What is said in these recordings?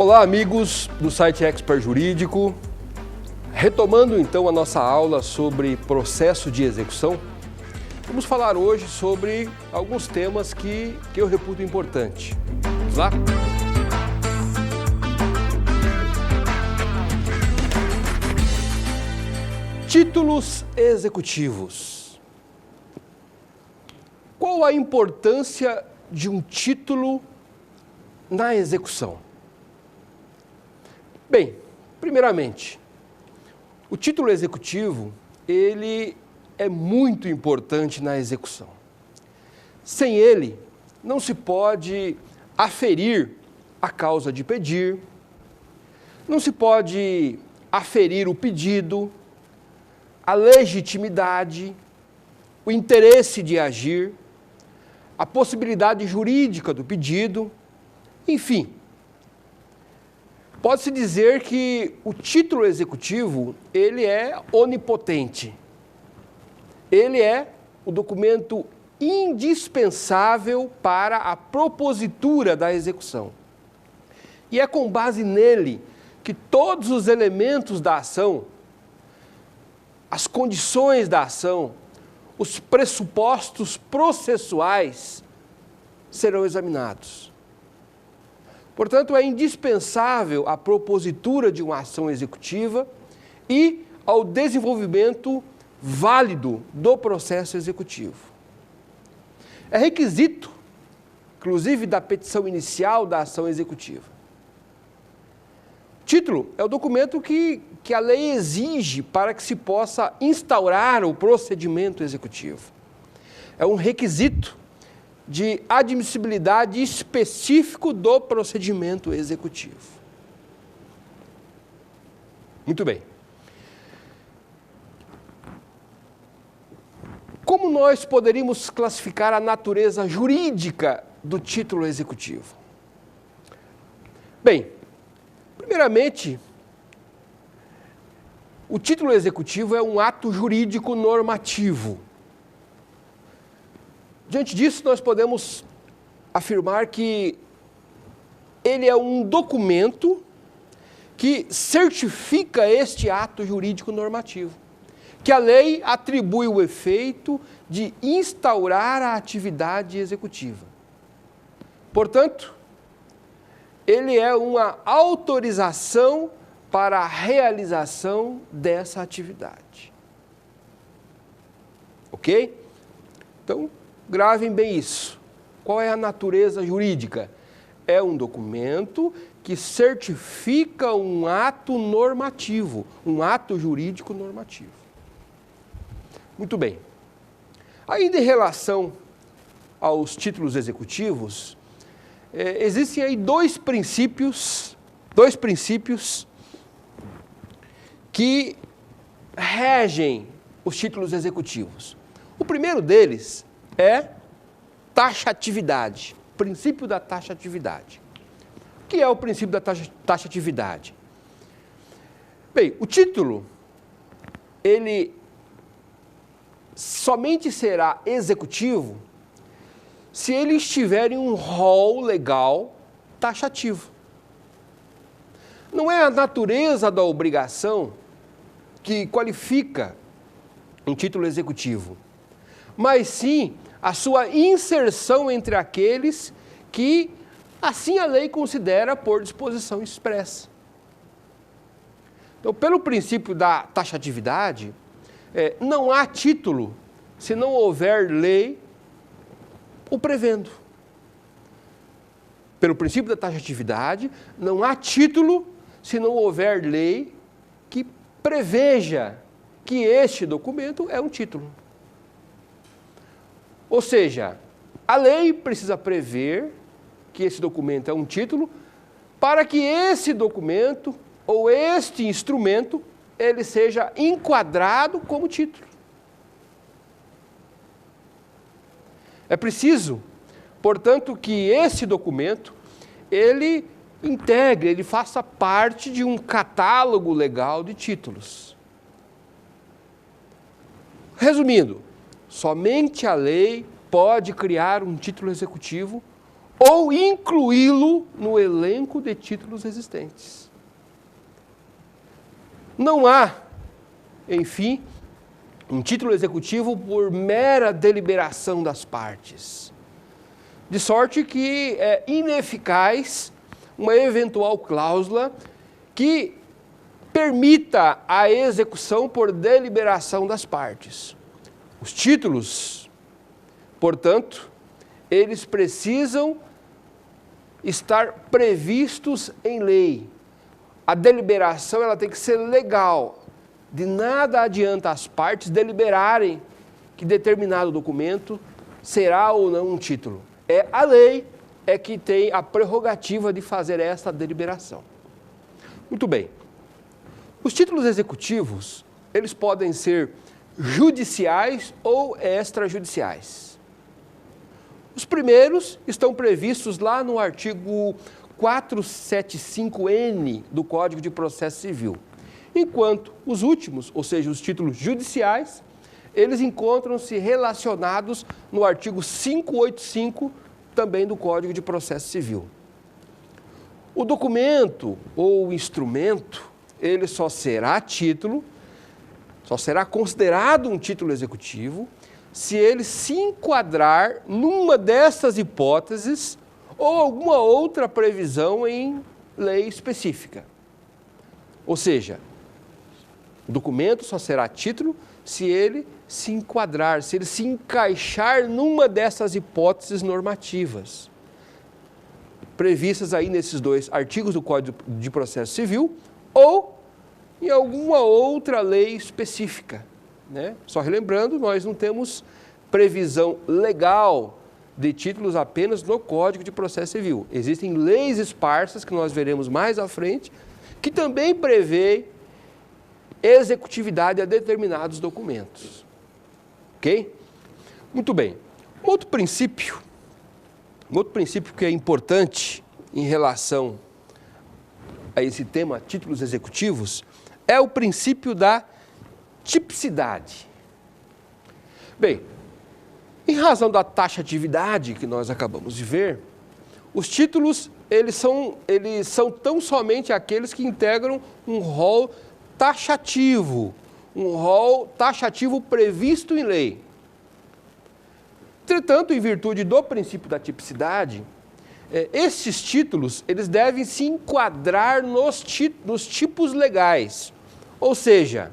Olá, amigos do site Expert Jurídico. Retomando então a nossa aula sobre processo de execução, vamos falar hoje sobre alguns temas que eu reputo importante. Vamos lá? Títulos executivos. Qual a importância de um título na execução? Bem, primeiramente, o título executivo, ele é muito importante na execução. Sem ele, não se pode aferir a causa de pedir, não se pode aferir o pedido, a legitimidade, o interesse de agir, a possibilidade jurídica do pedido, enfim. Pode-se dizer que o título executivo, ele é onipotente. Ele é o documento indispensável para a propositura da execução. E é com base nele que todos os elementos da ação, as condições da ação, os pressupostos processuais serão examinados. Portanto, é indispensável a propositura de uma ação executiva e ao desenvolvimento válido do processo executivo. É requisito, inclusive, da petição inicial da ação executiva. Título é o documento que a lei exige para que se possa instaurar o procedimento executivo. É um requisito de admissibilidade específico do procedimento executivo. Muito bem. Como nós poderíamos classificar a natureza jurídica do título executivo? Bem, primeiramente, o título executivo é um ato jurídico normativo. Diante disso, nós podemos afirmar que ele é um documento que certifica este ato jurídico normativo, que a lei atribui o efeito de instaurar a atividade executiva. Portanto, ele é uma autorização para a realização dessa atividade. Ok? Então, gravem bem isso. Qual é a natureza jurídica? É um documento que certifica um ato normativo, um ato jurídico normativo. Muito bem. Ainda em relação aos títulos executivos, existem aí dois princípios que regem os títulos executivos. O primeiro deles é taxatividade, princípio da taxatividade. O que é o princípio da taxatividade? Bem, o título, ele somente será executivo se ele estiver em um rol legal taxativo. Não é a natureza da obrigação que qualifica um título executivo, mas sim a sua inserção entre aqueles que assim a lei considera por disposição expressa. Então, pelo princípio da taxatividade, não há título se não houver lei o prevendo. Pelo princípio da taxatividade, não há título se não houver lei que preveja que este documento é um título. Ou seja, a lei precisa prever que esse documento é um título para que esse documento ou este instrumento ele seja enquadrado como título. É preciso, portanto, que esse documento ele integre, ele faça parte de um catálogo legal de títulos. Resumindo, somente a lei pode criar um título executivo ou incluí-lo no elenco de títulos existentes. Não há, enfim, um título executivo por mera deliberação das partes, de sorte que é ineficaz uma eventual cláusula que permita a execução por deliberação das partes. Os títulos, portanto, eles precisam estar previstos em lei. A deliberação ela tem que ser legal. De nada adianta as partes deliberarem que determinado documento será ou não um título. É a lei que tem a prerrogativa de fazer essa deliberação. Muito bem. Os títulos executivos, eles podem ser judiciais ou extrajudiciais. Os primeiros estão previstos lá no artigo 475-N do Código de Processo Civil, enquanto os últimos, ou seja, os títulos judiciais, eles encontram-se relacionados no artigo 585 também do Código de Processo Civil. O documento ou o instrumento, ele só será título, só será considerado um título executivo se ele se enquadrar numa dessas hipóteses ou alguma outra previsão em lei específica. Ou seja, o documento só será título se ele se enquadrar, se ele se encaixar numa dessas hipóteses normativas, previstas aí nesses dois artigos do Código de Processo Civil ou em alguma outra lei específica, né? Só relembrando, nós não temos previsão legal de títulos apenas no Código de Processo Civil. Existem leis esparsas, que nós veremos mais à frente, que também prevê executividade a determinados documentos. Ok? Muito bem. Um outro princípio que é importante em relação a esse tema, títulos executivos, é o princípio da tipicidade. Bem, em razão da taxatividade que nós acabamos de ver, os títulos eles são tão somente aqueles que integram um rol taxativo previsto em lei. Entretanto, em virtude do princípio da tipicidade, esses títulos eles devem se enquadrar nos tipos legais, ou seja,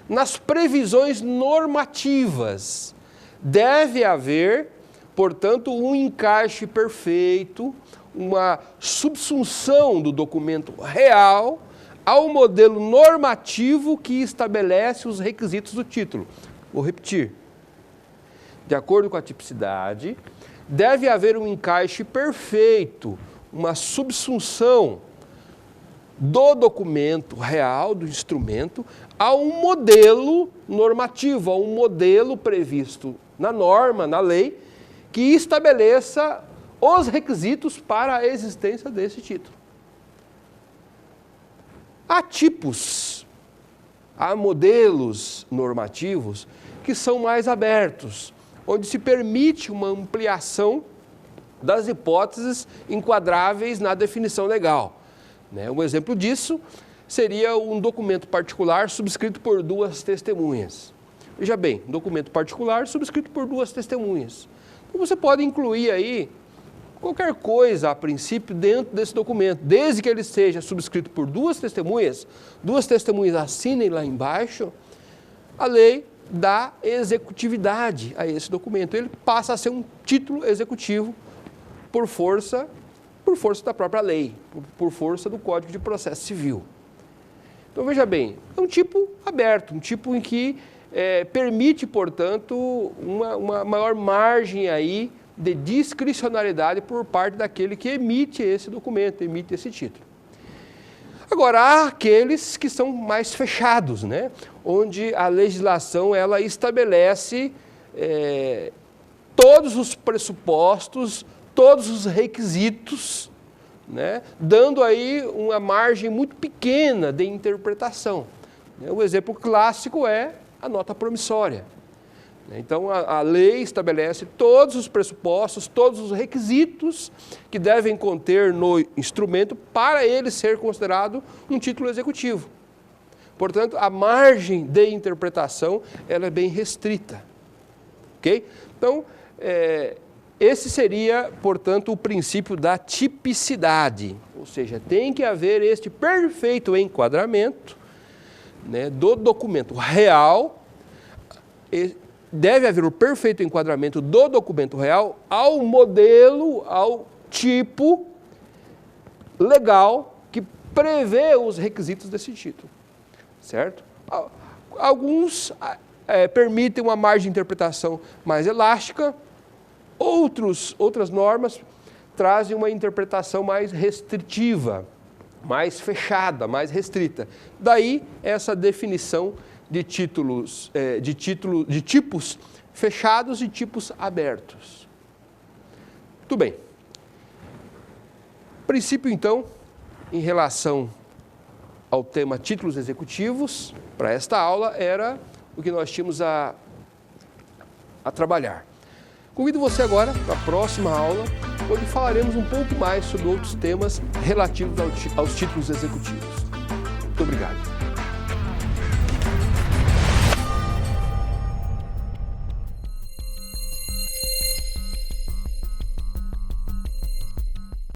nas previsões normativas. Deve haver, portanto, um encaixe perfeito, uma subsunção do documento real ao modelo normativo que estabelece os requisitos do título. Vou repetir. De acordo com a tipicidade, deve haver um encaixe perfeito, uma subsunção do documento real, do instrumento, a um modelo normativo, a um modelo previsto na norma, na lei, que estabeleça os requisitos para a existência desse título. Há tipos, há modelos normativos que são mais abertos, onde se permite uma ampliação das hipóteses enquadráveis na definição legal. Um exemplo disso seria um documento particular subscrito por duas testemunhas. Veja bem, um documento particular subscrito por duas testemunhas. Então você pode incluir aí qualquer coisa, a princípio, dentro desse documento, desde que ele seja subscrito por duas testemunhas assinem lá embaixo, a lei dá executividade a esse documento. Ele passa a ser um título executivo por força da própria lei, por força do Código de Processo Civil. Então, veja bem, é um tipo aberto, um tipo em que permite, portanto, uma maior margem aí de discricionariedade por parte daquele que emite esse documento, emite esse título. Agora, há aqueles que são mais fechados, onde a legislação ela estabelece todos os pressupostos, todos os requisitos, dando aí uma margem muito pequena de interpretação. O exemplo clássico é a nota promissória. Então, a lei estabelece todos os pressupostos, todos os requisitos que devem conter no instrumento para ele ser considerado um título executivo. Portanto, a margem de interpretação ela é bem restrita. Ok? Então, esse seria, portanto, o princípio da tipicidade. Ou seja, tem que haver este perfeito enquadramento, né, do documento real. Deve haver o perfeito enquadramento do documento real ao modelo, ao tipo legal que prevê os requisitos desse título, certo? Alguns permitem uma margem de interpretação mais elástica, outras normas trazem uma interpretação mais restritiva, mais fechada, mais restrita. Daí essa definição de tipos fechados e tipos abertos. Muito bem. O princípio, então, em relação ao tema títulos executivos, para esta aula, era o que nós tínhamos a trabalhar. Convido você agora para a próxima aula, onde falaremos um pouco mais sobre outros temas relativos aos títulos executivos. Muito obrigado.